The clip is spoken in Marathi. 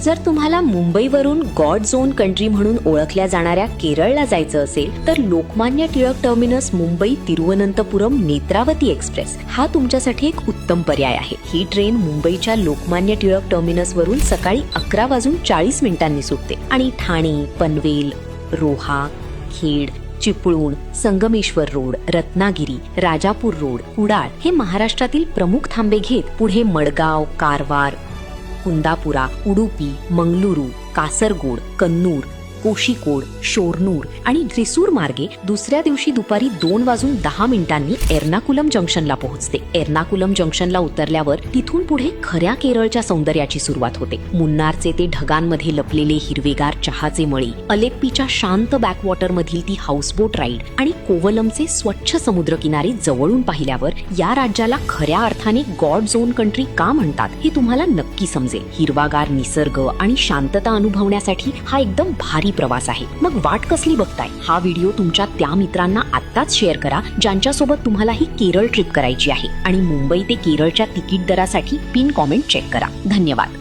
जर तुम्हाला मुंबईवरून गॉड झोन कंट्री म्हणून ओळखल्या जाणाऱ्या केरळला जायचं असेल तर लोकमान्य टिळक टर्मिनस मुंबई तिरुवनंतपुरम नेत्रावती एक्सप्रेस हा तुमच्यासाठी एक उत्तम पर्याय आहे. ही ट्रेन मुंबईच्या लोकमान्य टिळक टर्मिनस वरून सकाळी 11:40 सुटते आणि ठाणे, पनवेल, रोहा, खेड, चिपळूण, संगमेश्वर रोड, रत्नागिरी, राजापूर रोड, कुडाळ हे महाराष्ट्रातील प्रमुख थांबे घेत पुढे मडगाव, कारवार, कुंदापुरा, उडुपी, मंगळुरू, कासरगोड, कन्नूर, कोशिकोड, शोरनूर आणि थ्रिसूर मार्गे दुसऱ्या दिवशी दुपारी 2:10 एर्नाकुलम जंक्शनला पोहोचते. एर्नाकुलम जंक्शनला उतरल्यावर तिथून पुढे खऱ्या केरळच्या सौंदर्याची सुरुवात होते. मुन्नारचे ते ढगांमध्ये लपलेले हिरवेगार चहाचे मळे, अलेप्पीच्या शांत बॅकवॉटर मधील ती हाऊसबोट राईड आणि कोवलमचे स्वच्छ समुद्रकिनारे जवळून पाहिल्यावर या राज्याला खऱ्या अर्थाने गॉड झोन कंट्री का म्हणतात हे तुम्हाला नक्की समजेल. हिरवागार निसर्ग आणि शांतता अनुभवण्यासाठी हा एकदम भारी प्रवास आहे. मग वाट कसली बघताय? हा व्हिडिओ तुमच्या त्या मित्रांना आत्ताच शेअर करा ज्यांच्यासोबत तुम्हाला ही केरळ ट्रिप करायची आहे आणि मुंबई ते केरळच्या तिकीट दरासाठी पिन कॉमेंट चेक करा. धन्यवाद.